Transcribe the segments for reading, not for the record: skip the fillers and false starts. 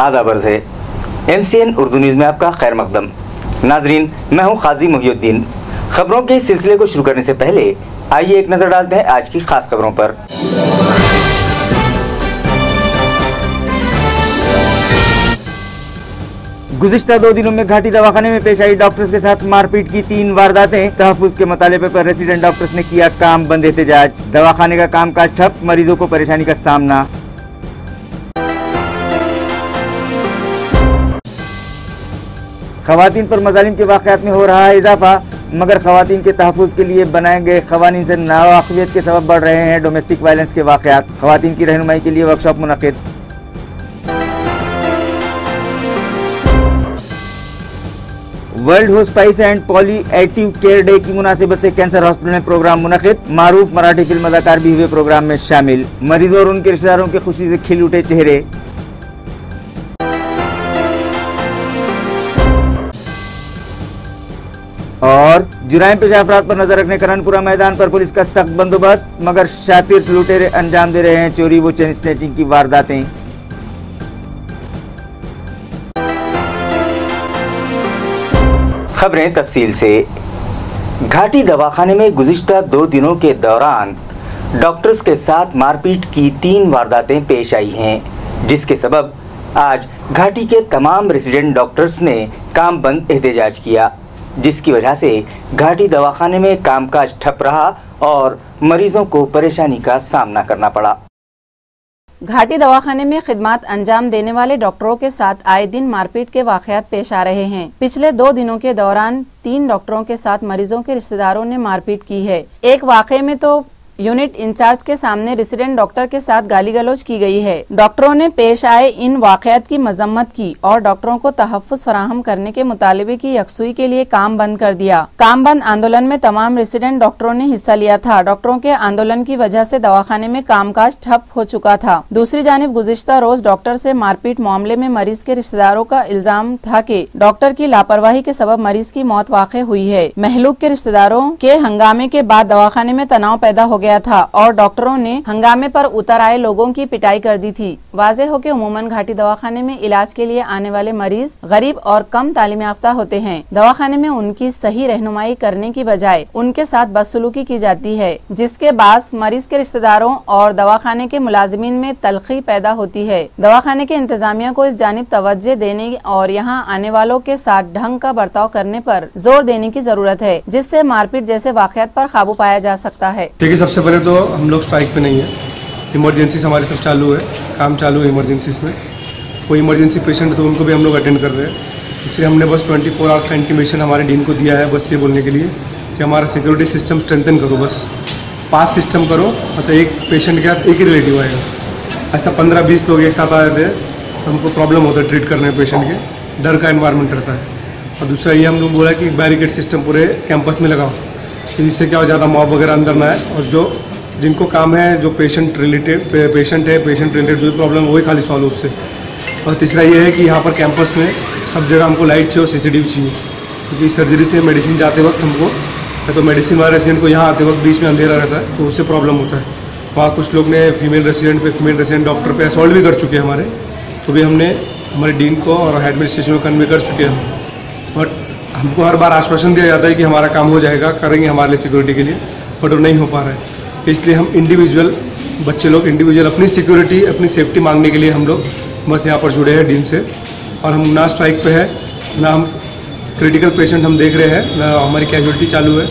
आदाब अर्ज़ है। MCN उर्दू न्यूज़ में आपका खैर मकदम। नाजरीन, मैं हूं काजी मुहिउद्दीन। खबरों के इस सिलसिले को शुरू करने से पहले आइए एक नज़र डालते हैं आज की खास खबरों पर। गुज़िश्ता 2 दिनों में घाटी दवाखाने में पेश आई डॉक्टर्स के साथ मारपीट की 3 वारदातें। तहफ़्फ़ुज़ के मुतालबे पर रेसिडेंट डॉक्टर्स ने किया काम बंद एहतजाज। दवाखाने का कामकाज ठप, मरीजों को परेशानी का सामना। ख़वातीन पर मज़ालिम के वाक़यात में हो रहा है इजाफा, मगर ख़वातीन के तहफ़्फ़ुज़ के लिए बनाए गए क़वानीन से नावाक़िफ़ियत के सबब बढ़ रहे हैं डोमेस्टिक वायलेंस के वाक़यात। ख़वातीन की रहनुमाई के लिए वर्कशॉप मुनक़िद। World hospice and palliative care day की मुनासिबत से कैंसर हॉस्पिटल में प्रोग्राम मुनक़िद। मारूफ मराठी फिल्म अदाकार भी हुए प्रोग्राम में शामिल। मरीजों और उनके रिश्तेदारों के खुशी से खिल उठे चेहरे। और जुराइम पेशा अफराद पर नजर रखने करनपुरा मैदान पर पुलिस का सख्त बंदोबस्त, मगर शातिर लुटेरे अंजाम दे रहे हैं चोरी व चेन स्नैचिंग की वारदातें। खबरें तफसील से। घाटी दवाखाने में गुज़िश्ता 2 दिनों के दौरान डॉक्टर्स के साथ मारपीट की 3 वारदातें पेश आई हैं, जिसके सबब आज घाटी के तमाम रेसिडेंट डॉक्टर्स ने काम बंद एहतजाज किया, जिसकी वजह से घाटी दवाखाने में कामकाज ठप रहा और मरीजों को परेशानी का सामना करना पड़ा। घाटी दवाखाने में खिदमत अंजाम देने वाले डॉक्टरों के साथ आए दिन मारपीट के वाक़यात पेश आ रहे हैं। पिछले 2 दिनों के दौरान 3 डॉक्टरों के साथ मरीजों के रिश्तेदारों ने मारपीट की है। एक वाक़े में तो यूनिट इंचार्ज के सामने रेसिडेंट डॉक्टर के साथ गाली गलौज की गई है। डॉक्टरों ने पेश आए इन वाक़यात की मजम्मत की और डॉक्टरों को तहफ़्फ़ुज़ फराहम करने के मुतालबे की यकसुई के लिए काम बंद कर दिया। काम बंद आंदोलन में तमाम रेसिडेंट डॉक्टरों ने हिस्सा लिया था। डॉक्टरों के आंदोलन की वजह से दवाखाने में कामकाज ठप हो चुका था। दूसरी जानिब गुज़िश्ता रोज डॉक्टर से मारपीट मामले में मरीज के रिश्तेदारों का इल्जाम था कि डॉक्टर की लापरवाही के सबब मरीज की मौत वाक़ हुई है। महलूक के रिश्तेदारों के हंगामे के बाद दवाखाने में तनाव पैदा हो गया था और डॉक्टरों ने हंगामे पर उतर आए लोगों की पिटाई कर दी थी। वाज़े हो कि उमूमन घाटी दवाखाने में इलाज के लिए आने वाले मरीज गरीब और कम तालीम याफ्ता होते हैं। दवाखाने में उनकी सही रहनुमाई करने की बजाय उनके साथ बदसलूकी की जाती है, जिसके बास मरीज के रिश्तेदारों और दवाखाने के मुलाजिमीन में तलखी पैदा होती है। दवाखाने के इंतजामिया को इस जानिब तवज्जो देने और यहाँ आने वालों के साथ ढंग का बर्ताव करने पर जोर देने की जरूरत है, जिससे मारपीट जैसे वाक़यात पर काबू पाया जा सकता है। ठीक है, सबसे पहले तो हम लोग स्ट्राइक पे नहीं है, इमरजेंसी हमारे सब चालू है, काम चालू है इमरजेंसी में। कोई इमरजेंसी पेशेंट तो उनको भी हम लोग अटेंड कर रहे हैं। इसलिए हमने बस 24 आवर्स का इंटीमेशन हमारे डीन को दिया है, बस ये बोलने के लिए कि हमारा सिक्योरिटी सिस्टम स्ट्रेंथन करो, बस पास सिस्टम करो। मतलब एक पेशेंट के साथ एक ही रिलेटिव आएगा। ऐसा 15-20 लोग एक साथ आ जाते हैं तो हमको प्रॉब्लम होता है ट्रीट करने में, पेशेंट के डर का एनवायरनमेंट रहता है। और दूसरा ये हम लोग बोला कि बैरिकेड सिस्टम पूरे कैंपस में लगाओ, जिससे क्या हो, ज़्यादा मॉब वगैरह अंदर ना आए और जो जिनको काम है, जो पेशेंट रिलेटेड जो प्रॉब्लम है वही खाली सॉल्व हो उससे। और तीसरा ये है कि यहाँ पर कैंपस में सब जगह हमको लाइट चाहिए और CCTV चाहिए, क्योंकि सर्जरी से मेडिसिन जाते वक्त हमको तो मेडिसिन वाले रेसिडेंट को यहाँ आते वक्त बीच में अंधेरा रहता है, तो उससे प्रॉब्लम होता है। वहाँ कुछ लोग ने फीमेल रेसिडेंट डॉक्टर पे असॉल्ट भी कर चुके हैं हमारे, तो भी हमने हमारे डीन को और एडमिनिस्ट्रेशन को कन्वे कर चुके हैं। बट हमको हर बार आश्वासन दिया जाता है कि हमारा काम हो जाएगा, करेंगे हमारे लिए सिक्योरिटी के लिए, बट वो नहीं हो पा रहा है। इसलिए हम इंडिविजुअल बच्चे लोग इंडिविजुअल अपनी सिक्योरिटी, अपनी सेफ्टी मांगने के लिए हम लोग बस यहाँ पर जुड़े हैं डीन से। और हम ना स्ट्राइक पे है, ना हम क्रिटिकल पेशेंट हम देख रहे हैं, ना हमारी कैजुअलिटी चालू है।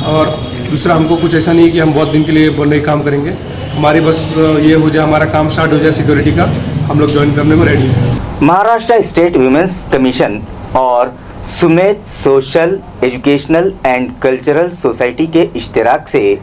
और दूसरा हमको कुछ ऐसा नहीं कि हम बहुत दिन के लिए नहीं काम करेंगे, हमारी बस ये हो जाए, हमारा काम स्टार्ट हो जाए सिक्योरिटी का, हम लोग ज्वाइन करने को रेडी हैं। महाराष्ट्र स्टेट वुमेन्स कमीशन और Sumedh social educational and cultural society के इश्तिराक से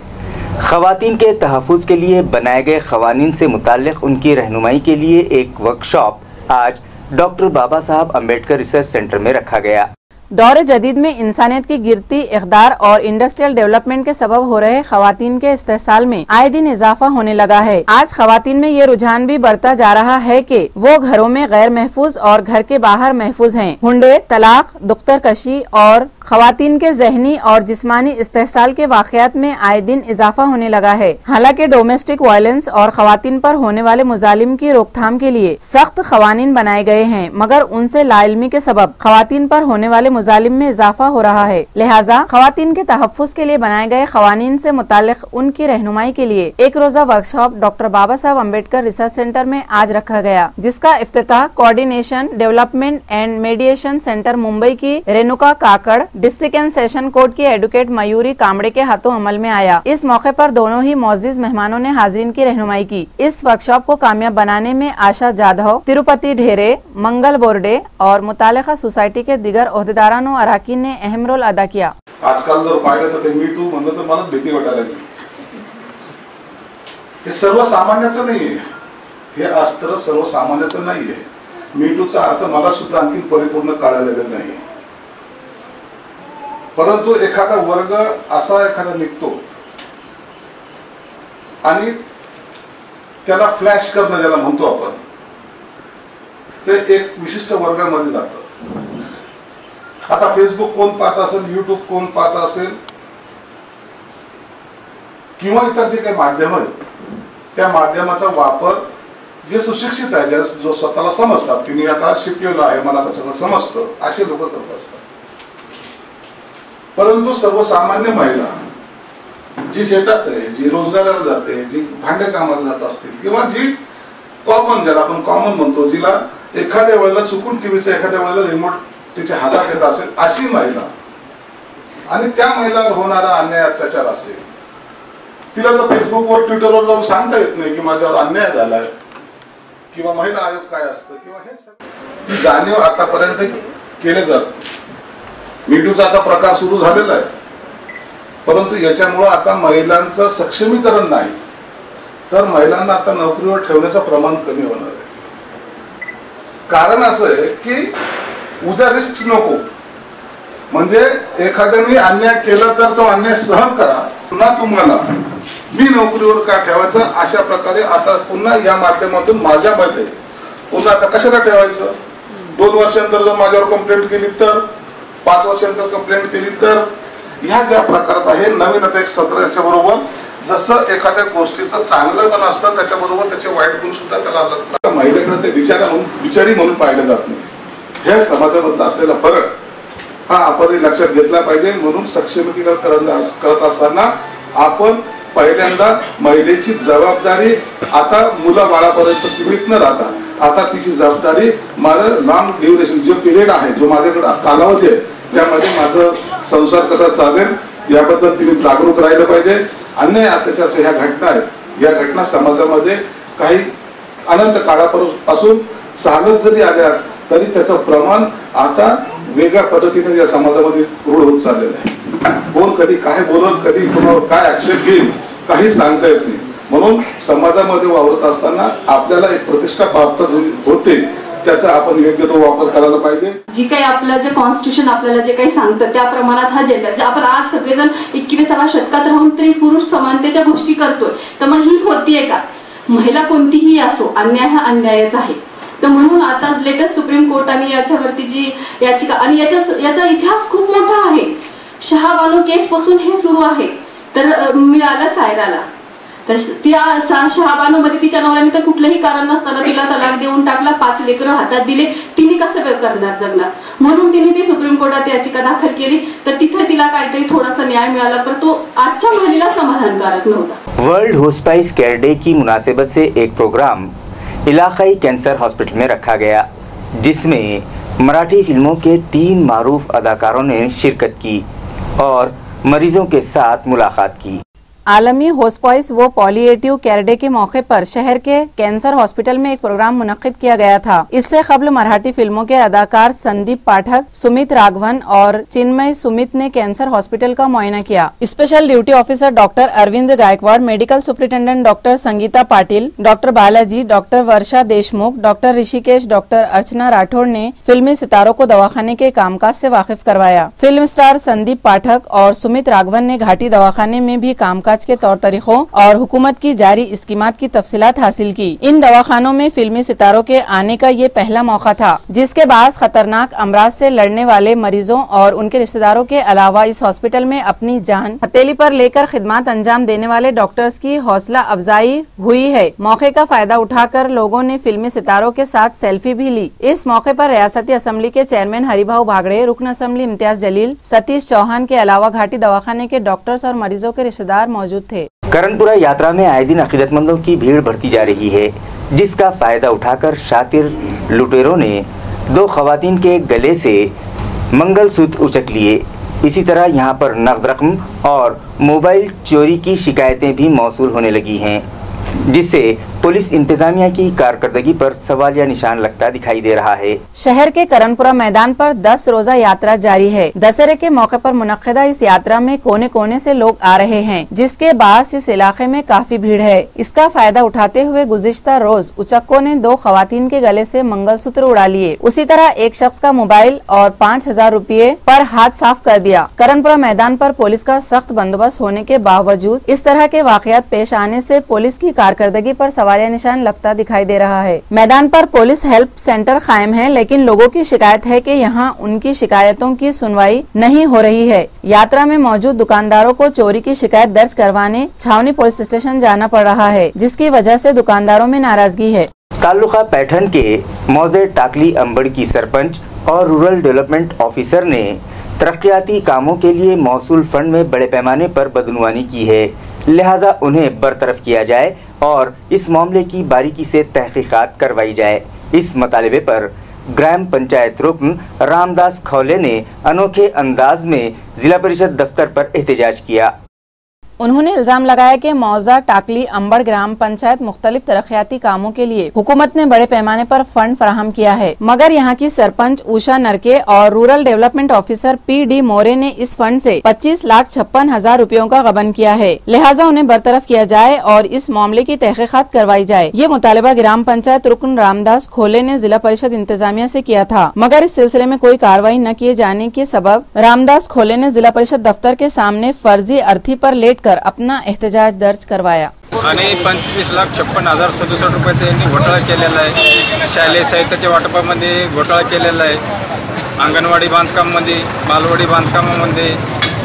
ख़वातीन के तहफ़्फ़ुज़ के लिए बनाए गए क़वानीन से मुताल्लिक़ उनकी रहनुमाई के लिए एक वर्कशॉप आज डॉक्टर बाबा साहब अम्बेडकर रिसर्च सेंटर में रखा गया। दौर जदीद में इंसानियत की गिरती इक़दार और इंडस्ट्रियल डेवलपमेंट के सबब हो रहे खवातीन के इस्तेसाल में आए दिन इजाफा होने लगा है। आज खवातीन में ये रुझान भी बढ़ता जा रहा है कि वो घरों में गैर महफूज और घर के बाहर महफूज हैं। हुंडे, तलाक, दुख्तर कशी और खवातीन के जहनी और जिस्मानी इस्तेसाल के वाक़यात में आए दिन इजाफा होने लगा है। हालांकि डोमेस्टिक वायलेंस और खवातीन पर होने वाले मुजालिम की रोकथाम के लिए सख्त क़वानीन बनाए गए हैं, मगर उनसे लाइल्मी के सबब खवातीन पर होने वाले मुजालिम में इजाफा हो रहा है। लिहाजा खवातीन के तहफ़्फ़ुज़ के लिए बनाए गए क़वानीन से मुताल्लिक़ उनकी रहनुमाई के लिए एक रोज़ा वर्कशॉप डॉक्टर बाबा साहब अम्बेडकर रिसर्च सेंटर में आज रखा गया, जिसका इफ्तिताह coordination development and mediation centre Mumbai की Renuka Kakad, district and session court की एडवोकेट मयूरी कामड़े के हाथों अमल में आया। इस मौके पर दोनों ही मौजूद मेहमानों ने हाजिरीन की रहनुमाई की। इस वर्कशॉप को कामयाब बनाने में आशा जाधव, तिरुपति ढेरे, मंगल बोर्डे और मुतालिका सोसायटी के दिगर ओहदेदारान और अराकीन ने अहम रोल अदा किया। आजकाल जर पाहिलं तर ते मी टू म्हणलं तर मलाच भीती वाटायला लागली। हे सर्वसामान्याचं नाहीये, हे अस्त्र सर्वसामान्याचं नाहीये। मी टूचा अर्थ मला सुद्धा आणखी परिपूर्ण कळलेला नाही, परंतु एखादा वर्ग असा एखादा निघतो आणि त्याला फ्लॅश करणं ज्याला म्हणतो आपण, ते एक विशिष्ट वर्गामध्ये जातं। आता फेसबुक कोण पाहत असेल, यूट्यूब कोण पाहत असेल किंवा इतर जे काही माध्यम आहेत, त्या माध्यमाचा वापर जे सुशिक्षित आहे, जो स्वतःला समजतात की मी आता शिकलेलो आहे, मला त्याचं समजतं, असे लोक करत असतात। परंतु सर्वसामान्य महिला जी शेतात आहे, जी रोजगाराला जाते, जी भांडे कामाला जात असते किंवा जी कॉमन, ज्याला आपण कॉमन म्हणतो, जिला एखाद्या वेळेला चुकून टीव्हीचा एखाद्या वेळेला रिमोट तिच्या हातात येत असेल, अशी महिला आणि त्या महिलावर होणारा अन्याय अत्याचार असेल, तिला तर फेसबुकवर ट्विटरवर जाऊन सांगता येत नाही की माझ्यावर अन्याय झालाय किंवा महिला आयोग काय असतं किंवा हे जाणीव आतापर्यंत केले जात। मीटूचा आता प्रकार सुरू झालेला आहे, परंतु याच्यामुळे आता महिलांचं सक्षमीकरण नाही तर महिलांना आता नोकरीवर ठेवण्याचं प्रमाण कमी होणार आहे। कारण असं आहे की उद्या रिस्क नको, म्हणजे एखाद्याने अन्याय केला तर तो अन्याय सहन करा, पुन्हा तुम्हाला मी नोकरीवर का ठेवायचं, अशा प्रकारे आता पुन्हा या माध्यमातून माझ्या मते पुन्हा आता कशाला ठेवायचं, 2 वर्षांतर जर माझ्यावर कंप्लेंट केली तर, 5 वर्षांतर कंप्लेंट केली तर, ह्या ज्या प्रकारात आहे नवीन आता एक सत्र, याच्या बरोबर जसं एखाद्या गोष्टीचं चांगलं पण असतं त्याच्याबरोबर त्याचे वाईट गुण सुद्धा त्याला महिलेकडे ते विचारी म्हणून पाहिलं जात नाही। हे समाजामध्ये असलेला फरक हा आपण लक्षात घेतला पाहिजे। म्हणून सक्षमीकरण करत असताना आपण पहिल्यांदा महिलेची जबाबदारी आता मुला बाळापर्यंत सीमित न राहता आता तिची जबाबदारी माझं लॉंग ड्युरेशन जो पिरियड आहे, जो माझ्याकडे कालावधी आहे, त्यामध्ये माझं संसार कसा चालेल याबद्दल तिने जागरूक राहिलं पाहिजे। अन्याय अत्याचारच्या ह्या घटना आहेत, या घटना समाजामध्ये काही अनंत काळापासून चालत जरी आल्या तरी त्याचं प्रमाण आता वेगळ्या पद्धतीने या समाजामध्ये रूढ होत चाललेलं आहे। कोण कधी काय बोलल, कधी कोणावर काय आक्षेप घेईल, काही सांगता येत नाही। म्हणून समाजामध्ये वावरत असताना आपल्याला एक प्रतिष्ठा प्राप्त होते, त्याचा आपण योग्य तो वापर करायला पाहिजे। जी काही आपलं जे कॉन्स्टिट्यूशन आपल्याला जे काही सांगतं त्या प्रमाणात हा जेंडर, जे आपण आज सगळेजण 21व्या शतकात राहून स्त्री पुरुष समानतेच्या गोष्टी करतोय, तर मग ही होतीये का? महिला कोणतीही असो, अन्याय हा अन्यायच आहे। तर म्हणून आता लेटेस्ट सुप्रीम कोर्ट आणि याच्यावरती जी याचिका आणि याचा इतिहास खूप मोठा आहे। शहाबानो केस पासून हे सुरू आहे, तर मिळालं सायराला, तर त्या शहाबानो मध्ये तिच्या नवऱ्याने तर कुठलंही कारण नसताना तिला तलाक देऊन टाकला, 5 लेकरं हातात दिले, तिने कसं करणार जगणार, म्हणून तिने ती सुप्रीम कोर्टात याचिका दाखल केली, तर तिथे तिला काहीतरी थोडासा न्याय मिळाला, पण तो आजच्या महिलेला समाधानकारक नव्हता। वर्ल्ड होस्पाइस केयर डे की मुनासिबत से एक प्रोग्राम इलाकाई कैंसर हॉस्पिटल में रखा गया, जिसमें मराठी फिल्मों के 3 मारूफ अदाकारों ने शिरकत की और मरीजों के साथ मुलाकात की। आलमी होस्पॉइस व पॉलिएटिव केयर डे के मौके पर शहर के कैंसर हॉस्पिटल में एक प्रोग्राम मुनक्किद किया गया था। इससे कबल मराठी फिल्मों के अदाकार संदीप पाठक, सुमित राघवन और चिन्मय सुमित ने कैंसर हॉस्पिटल का मुआयना किया। Special duty officer doctor Arvind Gaikwad, medical superintendent doctor Sangeeta Patil, doctor Balaji, doctor Varsha Deshmukh, doctor Rishikesh, doctor Archana Rathod ने फिल्मी सितारों को दवाखाने के कामकाज से वाकिफ करवाया। फिल्म स्टार संदीप पाठक और सुमित राघवन ने घाटी दवाखाने में भी कामकाज के तौर तरीकों और हुकूमत की जारी स्कीमात की तफसीलात हासिल की। इन दवाखानों में फिल्मी सितारों के आने का ये पहला मौका था, जिसके बाद खतरनाक अमराज से लड़ने वाले मरीजों और उनके रिश्तेदारों के अलावा इस हॉस्पिटल में अपनी जान हथेली पर लेकर खिदमत अंजाम देने वाले डॉक्टर्स की हौसला अफजाई हुई है। मौके का फायदा उठाकर लोगों ने फिल्मी सितारों के साथ सेल्फी भी ली। इस मौके पर रियासती असेंबली के चेयरमैन हरिभाऊ भागड़े, रुकन असेंबली इम्तियाज जलील, सतीश चौहान के अलावा घाटी दवाखाने के डॉक्टर्स और मरीजों के रिश्तेदार मौजूद थे। करणपुरा यात्रा में आए दिन अकीदतमंदों की भीड़ बढ़ती जा रही है, जिसका फायदा उठाकर शातिर लुटेरों ने 2 खवातीन के गले से मंगलसूत्र उचक लिए। इसी तरह यहां पर नकद रकम और मोबाइल चोरी की शिकायतें भी मौसूल होने लगी हैं, जिससे पुलिस इंतजामिया की कारकर्दगी पर सवालिया निशान लगता दिखाई दे रहा है। शहर के करणपुरा मैदान पर 10 रोजा यात्रा जारी है। दशहरे के मौके पर मुनक्किदा इस यात्रा में कोने कोने से लोग आ रहे हैं, जिसके बाद इस इलाके में काफी भीड़ है। इसका फायदा उठाते हुए गुज़िश्ता रोज उचक्कों ने 2 खवातीन के गले से मंगलसूत्र उड़ा लिए। उसी तरह एक शख्स का मोबाइल और 5000 रुपये पर हाथ साफ कर दिया। करणपुरा मैदान पर पुलिस का सख्त बंदोबस्त होने के बावजूद इस तरह के वाकयात पेश आने से पुलिस की कारकर्दगी पर सवालिया निशान लगता दिखाई दे रहा है। मैदान पर पुलिस हेल्प सेंटर कायम है, लेकिन लोगों की शिकायत है कि यहाँ उनकी शिकायतों की सुनवाई नहीं हो रही है। यात्रा में मौजूद दुकानदारों को चोरी की शिकायत दर्ज करवाने छावनी पुलिस स्टेशन जाना पड़ रहा है, जिसकी वजह से दुकानदारों में नाराजगी है। तालुका पैठन के मौजे टाकली अंबड़ की सरपंच और रूरल डेवलपमेंट ऑफिसर ने तरक्याती कामों के लिए मौसूल फंड में बड़े पैमाने पर बदनुवानी की है, लिहाजा उन्हें बरतरफ किया जाए और इस मामले की बारीकी से तहकीकात करवाई जाए। इस मुतालिबे पर ग्राम पंचायत रुकन रामदास खौले ने अनोखे अंदाज में जिला परिषद दफ्तर पर एहतजाज किया। उन्होंने इल्जाम लगाया कि मौजा टाकली अंबड़ ग्राम पंचायत मुख्तलिफ तरक्याती कामों के लिए हुकूमत ने बड़े पैमाने पर फंड फराहम किया है, मगर यहाँ की सरपंच उषा नरके और रूरल डेवलपमेंट ऑफिसर PD मोरे ने इस फंड से 25,56,000 रुपयों का गबन किया है। लिहाजा उन्हें बरतरफ किया जाए और इस मामले की तहकीकात करवाई जाए। ये मुतालबा ग्राम पंचायत रुकन रामदास खोले ने जिला परिषद इंतजामिया से किया था, मगर इस सिलसिले में कोई कार्रवाई न किए जाने के सबब रामदास खोले ने जिला परिषद दफ्तर के सामने फर्जी अर्थी पर लेट अपना एहतजाज दर्ज करवाया। आणि 25,56,067 रुपयाचा यांनी घोटाळा केलेला आहे। शालेय साहित्याच्या वाटपामध्ये घोटाळा केलेला आहे। अंगणवाडी बांधकामामध्ये, बालवाडी बांधकामामध्ये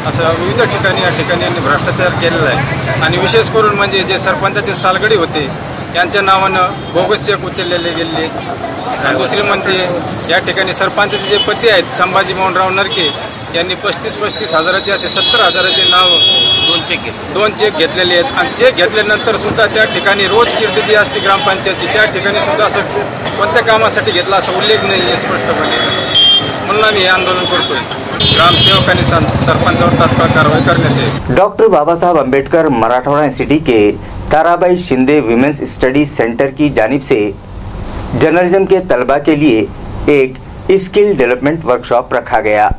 असं विविध ठिकाणी या ठिकाणी यांनी भ्रष्टाचार केलेला आहे। आणि विशेष करून म्हणजे जे सरपंचाचे सालगडी होते त्यांच्या नावानं बोगस चेक उचललेले गेले। आणि दुसरी म्हणजे या ठिकाणी सरपंचाचे जे पती आहेत संभाजी मोहनराव नरके यांनी 35,000 हजाराचे असे 70,000चे नाव 2 चेक घेतलेले आहेत। आणि चेक घेतल्यानंतर सुद्धा त्या ठिकाणी रोज कीर्ती जी असते ग्रामपंचायतची त्या ठिकाणी सुद्धा असं कोणत्या कामासाठी घेतला असा उल्लेख नाही आहे स्पष्टपणे। म्हणून आम्ही हे आंदोलन करतोय। ग्रामसेवकांनी सरपंचावर तात्काळ कारवाई करण्यात येईल। डॉक्टर बाबा साहब अम्बेडकर मराठवाड़ा यूनिवर्सिटी के Tarabai Shinde women's studies centre की जानिब से जर्नलिज्म के तलबा के लिए एक स्किल डेवलपमेंट वर्कशॉप रखा गया।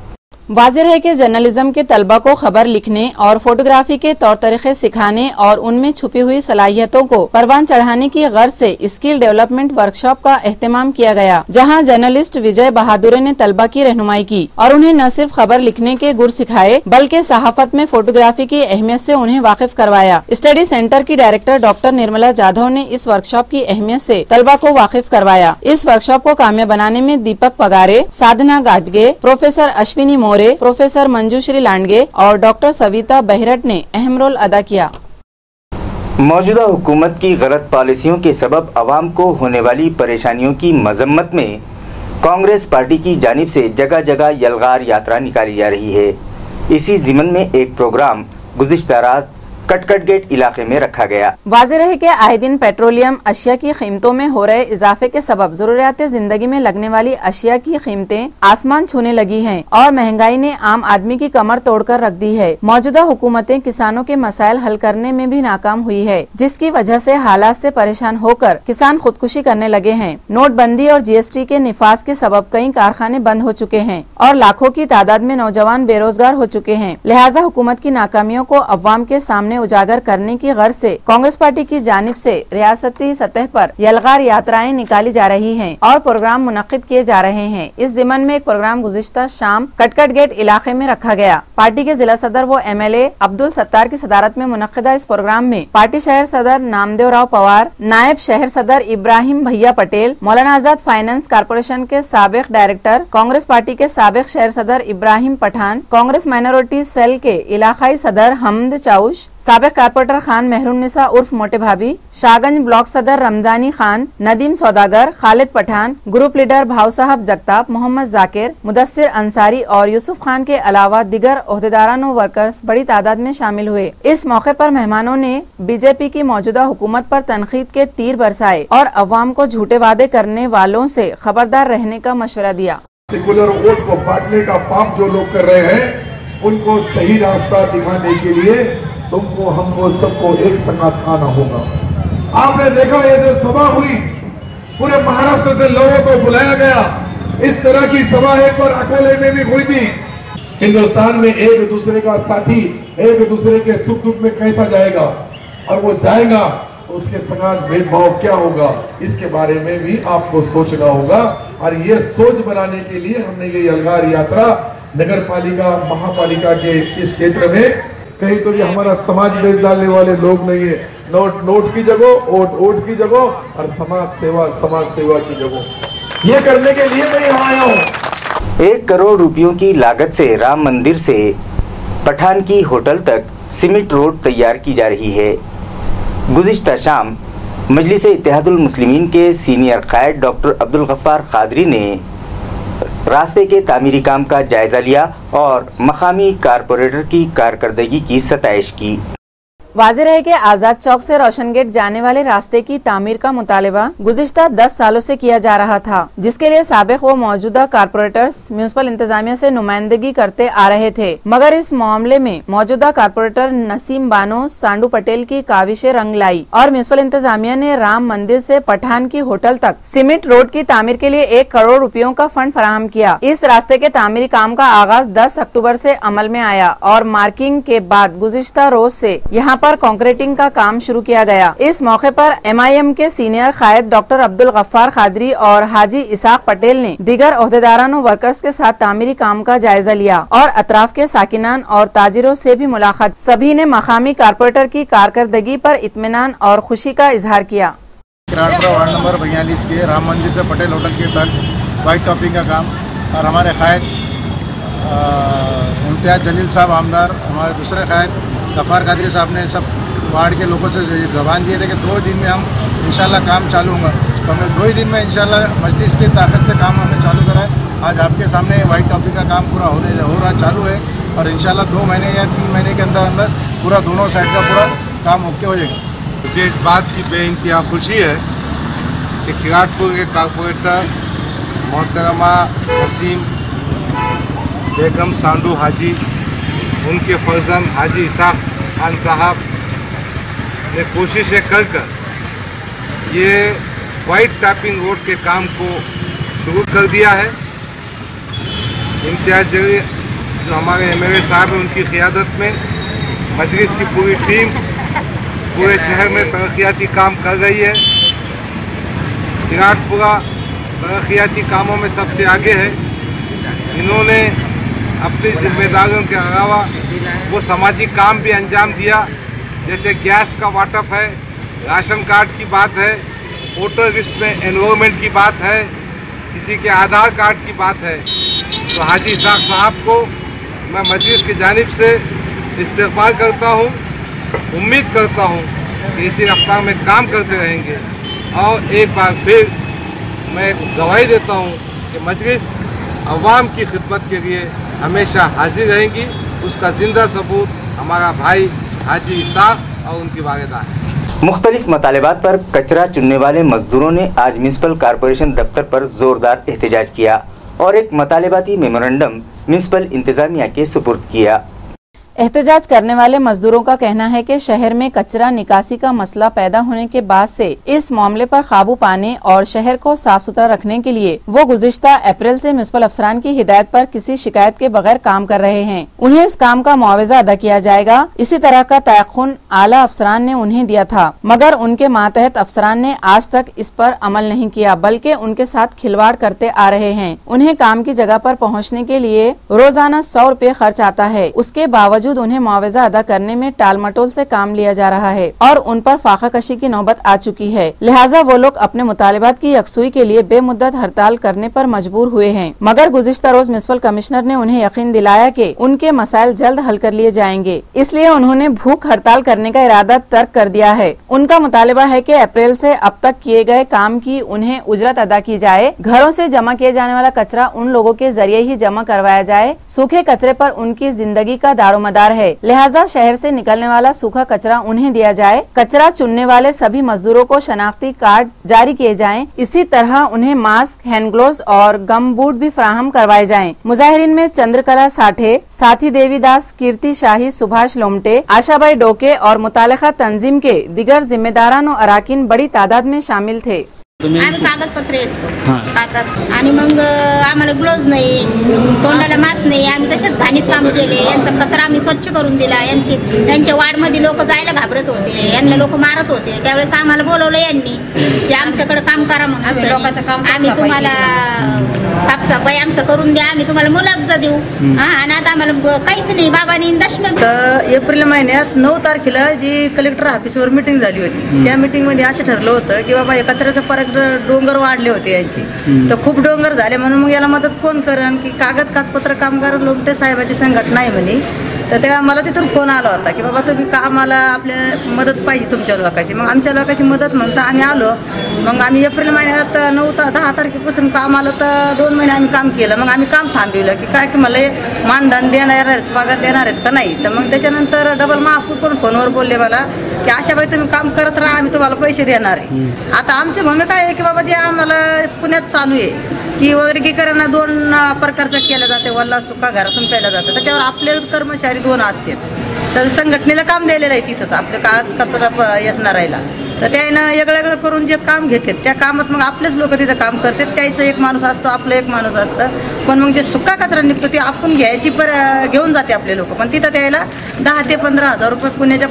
वाज़ेह है कि जर्नलिज्म के तलबा को खबर लिखने और फोटोग्राफी के तौर तरीके सिखाने और उनमें छुपी हुई सलाहियतों को परवान चढ़ाने की गर्ज से स्किल डेवलपमेंट वर्कशॉप का एहतमाम किया गया, जहां जर्नलिस्ट विजय बहादुर ने तलबा की रहनुमाई की और उन्हें न सिर्फ खबर लिखने के गुर सिखाए बल्कि सहाफत में फोटोग्राफी की अहमियत से उन्हें वाकिफ करवाया। स्टडी सेंटर की डायरेक्टर डॉक्टर निर्मला जाधव ने इस वर्कशॉप की अहमियत से तलबा को वाकिफ करवाया। इस वर्कशॉप को कामयाब बनाने में दीपक पगारे, साधना गाटगे, प्रोफेसर अश्विनी मोरे, प्रोफेसर मंजूश्री लांडगे और डॉक्टर सविता बहरट ने अहम रोल अदा किया। मौजूदा हुकूमत की गलत पॉलिसियों के सबब अवाम को होने वाली परेशानियों की मजम्मत में कांग्रेस पार्टी की जानिब से जगह जगह यलगार यात्रा निकाली जा रही है। इसी ज़िमन में एक प्रोग्राम गुज़िश्ता रात कटकट गेट इलाके में रखा गया। वाज़ेह है कि आए दिन पेट्रोलियम अशिया की कीमतों में हो रहे इजाफे के सबब जरूरियात जिंदगी में लगने वाली अशिया की कीमतें आसमान छूने लगी हैं और महंगाई ने आम आदमी की कमर तोड़कर रख दी है। मौजूदा हुकूमतें किसानों के मसाइल हल करने में भी नाकाम हुई है, जिसकी वजह से हालात से परेशान होकर किसान खुदकुशी करने लगे हैं। नोटबंदी और GST के निफाज के सबब कई कारखाने बंद हो चुके हैं और लाखों की तादाद में नौजवान बेरोजगार हो चुके हैं। लिहाजा हुकूमत की नाकामियों को अवाम के सामने उजागर करने की गर्ज से कांग्रेस पार्टी की जानिब से रियासती सतह पर यलगार यात्राएं निकाली जा रही हैं और प्रोग्राम मुनक्किद किए जा रहे हैं। इस जिमन में एक प्रोग्राम गुज़िश्ता शाम कटकट गेट इलाके में रखा गया। पार्टी के जिला सदर व MLA अब्दुल सत्तार की सदारत में मुनक्किदा इस प्रोग्राम में पार्टी शहर सदर नामदेव राव पवार, नायब शहर सदर इब्राहिम भैया पटेल, मौलाना आजाद फाइनेंस कारपोरेशन के साबिक डायरेक्टर, कांग्रेस पार्टी के साबिक शहर सदर इब्राहिम पठान, कांग्रेस माइनॉरिटी सेल के इलाकाई सदर हमद चाउश, साबिक कारपोरेटर खान मेहरुन्निसा उर्फ मोटे भाभी, शाहगंज ब्लॉक सदर रमजानी खान, नदीम सौदागर, खालिद पठान, ग्रुप लीडर भाव साहब जगताप, मोहम्मद जाकिर, मुदस्सिर अंसारी और यूसुफ खान के अलावा दिगर ओहदेदारान व वर्कर्स बड़ी तादाद में शामिल हुए। इस मौके पर मेहमानों ने BJP की मौजूदा हुकूमत पर तनकीद के तीर बरसाए और अवाम को झूठे वादे करने वालों से खबरदार रहने का मशवरा दिया। सेकुलर वोट को बांटने का पाप जो लोग कर रहे हैं, उनको सही रास्ता दिखाने के लिए तुमको हमको सबको एक संगत आना होगा। आपने देखा ये जो सभा हुई, पूरे महाराष्ट्र से लोगों को बुलाया गया। इस तरह की सभा एक बार अकोले में भी हुई थी। हिंदुस्तान में एक दूसरे का साथी एक दूसरे के सुख दुख में कैसा जाएगा, और वो जाएगा तो उसके संग भेदभाव क्या होगा, इसके बारे में भी आपको सोचना होगा। और ये सोच बनाने के लिए हमने ये यलगार यात्रा नगर पालिका महापालिका के इस क्षेत्र में, कहीं तो ये हमारा समाज बेच डालने वाले लोग नहीं है, नोट की जगह वोट की जगह और समाज सेवा की जगह, ये करने के लिए मैं यहाँ आया हूँ। 1 करोड़ रुपयों की लागत से राम मंदिर से पठान की होटल तक सीमेंट रोड तैयार की जा रही है। गुज़िश्ता शाम मजलिस-ए-इत्तेहादुल मुस्लिमीन के सीनियर कायद डॉक्टर अब्दुल गफ्फार कादरी ने रास्ते के तामीरी काम का जायजा लिया और मकामी कारपोरेटर की कारकर्दगी की सताइश की। वाज़ेह है कि आजाद चौक से रोशन गेट जाने वाले रास्ते की तामीर का मुतालिबा गुज़िश्ता 10 सालों से किया जा रहा था, जिसके लिए साबिक व मौजूदा कारपोरेटर्स म्यूनिसिपल इंतजामिया से नुमाइंदगी करते आ रहे थे, मगर इस मामले में मौजूदा कारपोरेटर नसीम बानो सांडू पटेल की काविशें रंग लाई और म्यूनिसिपल इंतजामिया ने राम मंदिर से पठान की होटल तक सीमेंट रोड की तामीर के लिए 1 करोड़ रुपयों का फंड फराहम किया। इस रास्ते के तामीरी काम का आगाज 10 अक्टूबर से अमल में आया और मार्किंग के बाद गुज़िश्ता रोज से यहाँ पर कंक्रीटिंग का काम शुरू किया गया। इस मौके पर MIM के सीनियर कायद डॉक्टर अब्दुल गफ्फार कादरी और हाजी इसाक पटेल ने दीगर ओहदेदारान और वर्कर्स के साथ तामीरी काम का जायजा लिया और अतराफ के साकिनान और ताजिरों से भी मुलाकात। सभी ने मकामी कारपोरेटर की कारकर्दगी पर इत्मीनान और खुशी का इजहार किया। वार्ड नंबर 42 के राम मंदिर से पटेल होटल के तक वाइट टॉपिंग का काम और हमारे कायद मुमताज जलील साहब आमदार, हमारे दूसरे कायद गफ्फार कादरी साहब ने सब वार्ड के लोगों से जबान दिए थे कि 2 दिन में हम इंशाल्लाह काम चालू होगा। तो हमने 2 ही दिन में इंशाल्लाह मजलिस की ताकत से काम हमने चालू करा है। आज आपके सामने वाइट टॉपिंग का काम पूरा हो रहा चालू है और इंशाल्लाह 2 महीने या 3 महीने के अंदर पूरा दोनों साइड का पूरा काम ओके हो जाएगा। मुझे इस बात की बेइंतहा खुशी है कि किराटपुर के कारपोरेटर मोहतरमा नसीम बेगम सांडू हाजी, उनके फर्जंद हाजी इसाक खान साहब ने कोशिशें कर ये वाइट टॉपिंग रोड के काम को शुरू कर दिया है। इम्तियाज जलील जो हमारे MLA साहब हैं, उनकी क़ियादत में मजलिस की पूरी टीम पूरे शहर में तरक्याती काम कर रही है। किराटपुरा तरक्याती कामों में सबसे आगे है। इन्होंने अपनी जिम्मेदारियों के अलावा वो सामाजिक काम भी अंजाम दिया, जैसे गैस का वाटअप है, राशन कार्ड की बात है, वोटर लिस्ट में एनरोलमेंट की बात है, किसी के आधार कार्ड की बात है। तो हाजी इसाक साहब को मैं मजलिस की जानिब से इस्तकबाल करता हूँ, उम्मीद करता हूँ कि इसी रफ्तार में काम करते रहेंगे। और एक बार फिर मैं गवाही देता हूँ कि मजलिस अवाम की खिदमत के लिए हमेशा हाजिर रहेंगी। उसका जिंदा सबूत हमारा भाई हाजी इसाक और उनकी भागीदार। मुख्तलिफ मतालिबात पर कचरा चुनने वाले मजदूरों ने आज म्यूनिसिपल कॉरपोरेशन दफ्तर पर जोरदार एहतजाज किया और एक मतालिबाती मेमोरेंडम म्यूनिसिपल इंतजामिया के सुपुर्द किया। एहतजाज करने वाले मजदूरों का कहना है कि शहर में कचरा निकासी का मसला पैदा होने के बाद से इस मामले पर काबू पाने और शहर को साफ सुथरा रखने के लिए वो गुज़िश्ता अप्रैल से म्युनिसिपल अफसरान की हिदायत पर किसी शिकायत के बगैर काम कर रहे हैं। उन्हें इस काम का मुआवजा अदा किया जाएगा। इसी तरह का तयक़ुन आला अफसरान ने उन्हें दिया था, मगर उनके मातहत अफसरान ने आज तक इस पर अमल नहीं किया, बल्कि उनके साथ खिलवाड़ करते आ रहे हैं। उन्हें काम की जगह पर पहुँचने के लिए रोजाना 100 रुपए खर्च आता है। उसके बावजूद उन्हें मुआवजा अदा करने में टाल मटोल से काम लिया जा रहा है और उन पर फाका कशी की नौबत आ चुकी है। लिहाजा वो लोग अपने मुतालिबात की यकसुई के लिए बेमुद्दत हड़ताल करने पर मजबूर हुए हैं। मगर गुज़िश्ता रोज म्युनिसिपल कमिश्नर ने उन्हें यकीन दिलाया कि उनके मसाइल जल्द हल कर लिए जाएंगे, इसलिए उन्होंने भूख हड़ताल करने का इरादा तर्क कर दिया है। उनका मुतालिबा है कि अप्रैल से अब तक किए गए काम की उन्हें उजरत अदा की जाए। घरों से जमा किए जाने वाला कचरा उन लोगों के जरिए ही जमा करवाया जाए। सूखे कचरे पर उनकी जिंदगी का दारोमदार है, लिहाजा शहर से निकलने वाला सूखा कचरा उन्हें दिया जाए। कचरा चुनने वाले सभी मजदूरों को शनाख्ती कार्ड जारी किए जाएं। इसी तरह उन्हें मास्क, हैंड ग्लोव्स और गम बूट भी फराहम करवाए जाएं। मुजाहिरीन में चंद्रकला साठे, साथी देवीदास, कीर्ति शाही, सुभाष लोमटे, आशाबाई डोके और मुतालिका तंजीम के दिगर जिम्मेदारान और अराकीन बड़ी तादाद में शामिल थे। आम्ही कागदपत्र कागद आणि मग आम्हाला ग्लोव्ज नाही, तोंडाला मास्क नाही, आम्ही तसेच घाणीत काम केले। यांचा कचरा आम्ही स्वच्छ करून दिला। यांच्या वार्डमध्ये लोक जायला घाबरत होते, यांना लोक मारत होते। त्यावेळेस आम्हाला बोलवलं यांनी की आमच्याकडे काम करा म्हणून। आम्ही तुम्हाला साफसफाई आमचं करून द्या, आम्ही तुम्हाला मुलावजा देऊ। आणि आता आम्हाला काहीच नाही। बाबांनी दशमी एप्रिल महिन्यात 9 तारखेला जी कलेक्टर ऑफिसवर मीटिंग झाली होती, त्या मीटिंग मध्ये असं ठरलं होतं की बाबा कचऱ्याचं परत डोंगर वाढले होते यांची, तर खूप डोंगर झाले म्हणून मग याला मदत कोण करण की कागद कागदपत्र कामगार लोमटे साहेबाची संघटना आहे म्हणे। तर तेव्हा मला तिथून फोन आला होता की बाबा तुम्ही आम्हाला आपल्या मदत पाहिजे तुमच्या लोकांची। मग आमच्या लोकांची मदत म्हणता आम्ही आलो। मग आम्ही एप्रिल महिन्यात 10 तारखेपासून काम आलं तर 2 महिने आम्ही काम केलं। मग आम्ही काम थांबवलं की काय की मला मानधन देणार आहेत, पगार देणार आहेत का नाही। तर मग त्याच्यानंतर डबल महापौर पण फोनवर बोलले मला की आशाबाई तुम्ही काम करत राहा, आम्ही तुम्हाला पैसे देणार आहे। आता आमची भूमिका आहे की बाबा जे आम्हाला पुण्यात चालू आहे की वर्गीकरण 2 प्रकारचं केलं जाते, वल्ला सुका घरातून केलं जातं। त्याच्यावर आपले कर्मचारी 2 असतात, तर संघटनेला काम दिलेलं आहे तिथंच आपल्या कागद कचरा येणार राहिला। तर त्यानं वेगळं करून जे काम घेतात त्या कामात मग आपलेच लोक तिथं काम करतात। त्याचं एक माणूस असतो, आपलं एक माणूस असतं, पण मग जे सुका कचरा निघतो ते आपण घ्यायची घेऊन जाते आपले लोक। पण तिथं त्याला 10 ते 15 हजार रुपये पुण्याच्या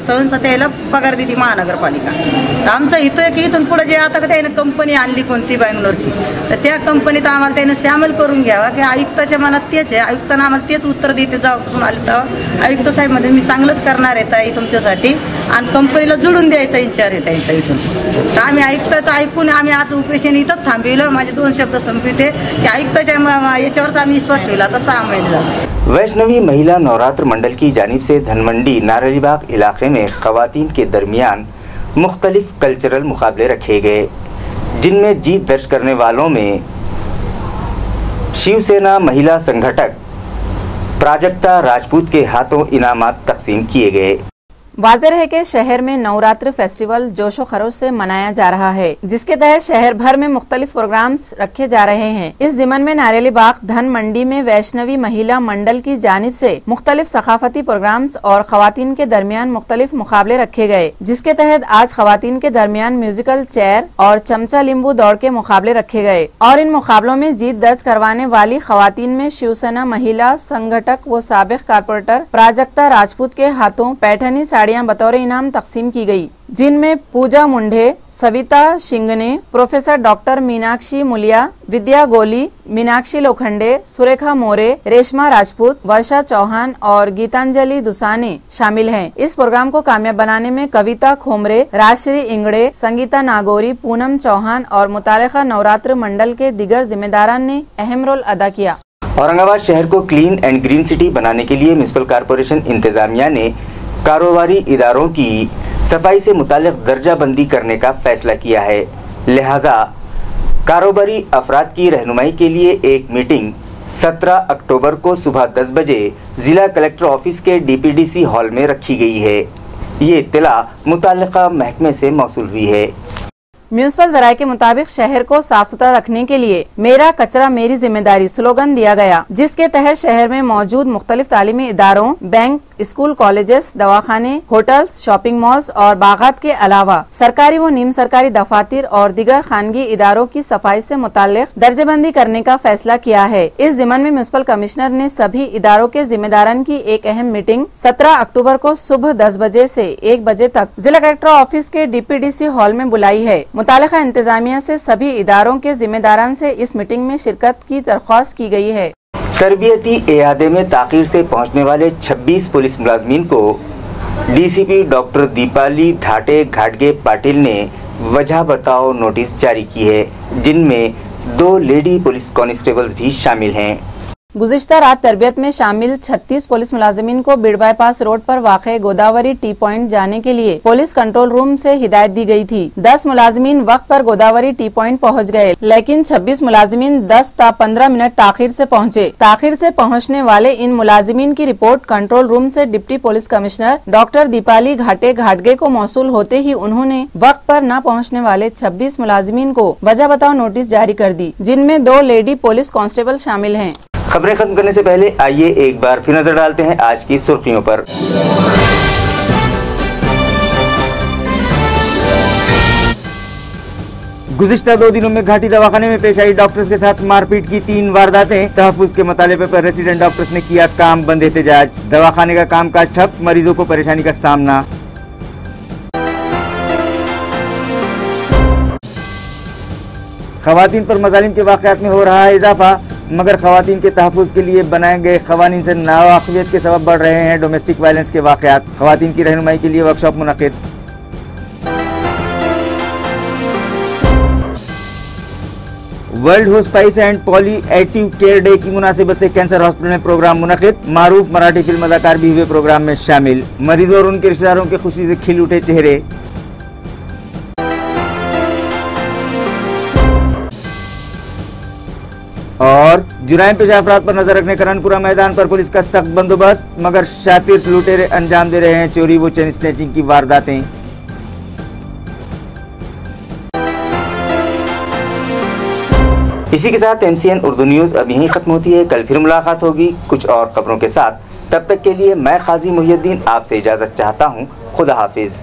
संस्था त्याला पगार देते महानगरपालिका। तर आमचं इथं की इथून पुढे जे आता त्यानं कंपनी आणली कोणती बँगलोरची, तर त्या कंपनीत आम्हाला त्यानं सामील करून घ्यावा की आयुक्ताच्या मनात तेच आहे। आयुक्तांना आम्हाला तेच उत्तर देते जाऊन आले तेव्हा आयुक्त साहेब मध्ये मी चांगलंच करणार आहे ताई तुमच्यासाठी, आणि कंपनीला जोडून द्यायचा विचार आहे त्यांचा इथून। तर आम्ही आयुक्ताचं ऐकून आम्ही आज उपेशन इथंच थांबविलं। माझे 2 शब्द संपविते की आयुक्ताच्या याच्यावरच आम्ही विश्वास ठेवला। आता 6 महिने झाले। वैष्णवी महिला नवरात्र मंडल की जानिब से धनमंडी नारलीबाग इलाके में खवातीन के दरमियान मुख्तलिफ कल्चरल मुकाबले रखे गए, जिनमें जीत दर्ज करने वालों में शिवसेना महिला संगठक प्राजक्ता राजपूत के हाथों इनामात तकसीम किए गए। वाज़ेह है कि शहर में नवरात्र फेस्टिवल जोशो खरोश से मनाया जा रहा है, जिसके तहत शहर भर में मुख्तलिफ प्रोग्राम्स रखे जा रहे हैं। इस ज़िमन में नारेलीबाग धन मंडी में वैष्णवी महिला मंडल की जानिब से मुख्तलिफ सकाफती प्रोग्राम्स और खवातीन के दरमियान मुख्तलिफ मुकाबले रखे गए, जिसके तहत आज खवातीन के दरमियान म्यूजिकल चेयर और चमचा लींबू दौड़ के मुकाबले रखे गए। और इन मुकाबलों में जीत दर्ज करवाने वाली खवातीन में शिवसेना महिला संगठक व साबिक कारपोरेटर प्राजक्ता राजपूत के हाथों पैठनी साड़ियां बतौर इनाम तकसीम की गई, जिनमें पूजा मुंढे, सविता शिंगने, प्रोफेसर डॉक्टर मीनाक्षी मुलिया, विद्या गोली, मीनाक्षी लोखंडे, सुरेखा मोरे, रेशमा राजपूत, वर्षा चौहान और गीतांजलि दुसाने शामिल हैं। इस प्रोग्राम को कामयाब बनाने में कविता खोमरे, राजश्री इंगड़े, संगीता नागौरी, पूनम चौहान और मुतालिका नवरात्र मंडल के दिगर जिम्मेदारान ने अहम रोल अदा किया। औरंगाबाद शहर को क्लीन एंड ग्रीन सिटी बनाने के लिए म्युनिसिपल कॉरपोरेशन इंतजामिया ने कारोबारी इदारों की सफाई से मुताल्लिक दर्जाबंदी करने का फैसला किया है। लिहाजा कारोबारी अफराद की रहनुमाई के लिए एक मीटिंग 17 अक्टूबर को सुबह 10 बजे जिला कलेक्टर ऑफिस के डीपीडीसी हॉल में रखी गई है। ये इत्तला मुताल्लिका महकमे से मौसूल हुई है। म्यूनिसिपल जराये के मुताबिक शहर को साफ सुथरा रखने के लिए मेरा कचरा मेरी जिम्मेदारी स्लोगन दिया गया, जिसके तहत शहर में मौजूद मुख्तलिफ तालीमी इदारों, बैंक, स्कूल, कॉलेजेस, दवाखाने, होटल्स, शॉपिंग मॉल्स और बागात के अलावा सरकारी व नीम सरकारी दफातर और दिगर खानगी इदारों की सफाई से मुताल्लिक दर्जेबंदी करने का फैसला किया है। इस जिम्मन में म्युनिसिपल कमिश्नर ने सभी इदारों के जिम्मेदारन की एक अहम मीटिंग 17 अक्टूबर को सुबह 10 बजे से 1 बजे तक जिला कलेक्टर ऑफिस के डीपीडीसी हॉल में बुलाई है। मुताल्लिका इंतजामिया से सभी इदारों के जिम्मेदारान से इस मीटिंग में शिरकत की दरख्वास्त की गई है। तरबियती इयादे में ताख़ीर से पहुंचने वाले 26 पुलिस मुलाजमीन को डीसीपी डॉक्टर दीपाली धाटे घाटगे पाटिल ने वजह बताओ नोटिस जारी की है, जिनमें 2 लेडी पुलिस कांस्टेबल्स भी शामिल हैं। गुज़िश्ता रात तरबियत में शामिल 36 पुलिस मुलाजिमीन को बिड बाईपास रोड पर वाक़े गोदावरी टी पॉइंट जाने के लिए पुलिस कंट्रोल रूम से हिदायत दी गई थी। 10 मुलाजिमीन वक्त पर गोदावरी टी पॉइंट पहुंच गए, लेकिन 26 मुलाजिमीन 10 ता 15 मिनट ताखिर से पहुंचे। ताखिर से पहुंचने वाले इन मुलाजिमीन की रिपोर्ट कंट्रोल रूम से deputy police commissioner doctor Deepali घाटे घाटगे को मौसूल होते ही उन्होंने वक्त पर न पहुँचने वाले 26 मुलाजिमीन को वजह बताओ नोटिस जारी कर दी, जिनमें 2 लेडी पुलिस कांस्टेबल शामिल हैं। खबरें खत्म करने से पहले आइए एक बार फिर नजर डालते हैं आज की सुर्खियों पर। गुज़िश्ता 2 दिनों में घाटी दवाखाने में पेश आई डॉक्टर्स के साथ मारपीट की 3 वारदातें। तहफ्फुज़ के मुतालबे पर रेसिडेंट डॉक्टर्स ने किया काम बंद एहतजाज। दवाखाने का कामकाज ठप, मरीजों को परेशानी का सामना। खवातीन पर मजालिम के वाक़यात में हो रहा है इजाफा, मगर खवातीन के तहफ़्फ़ुज़ के लिए बनाए गए क़वानीन से नावाक़ियत के सबब बढ़ रहे हैं डोमेस्टिक वायलेंस के वाक़यात। खवातीन की रहनुमाई के लिए वर्कशॉप मुनक़िद। World hospice and palliative care day की मुनासिबत से कैंसर हॉस्पिटल में प्रोग्राम मुनक़िद। मारूफ मराठी फिल्म अदाकार भी हुए प्रोग्राम में शामिल। मरीजों और उनके रिश्तेदारों के खुशी से खिल उठे चेहरे। और जुराइम पेशा अफराद पर नजर रखने करनपुरा मैदान पर पुलिस का सख्त बंदोबस्त, मगर शातिर लुटेरे अंजाम दे रहे हैं चोरी व चेन स्नैचिंग की वारदातें। इसी के साथ MCN उर्दू न्यूज़ अब यहीं खत्म होती है। कल फिर मुलाकात होगी कुछ और खबरों के साथ। तब तक के लिए मैं काजी मुहियुद्दीन आपसे इजाजत चाहता हूँ। खुदा हाफिज।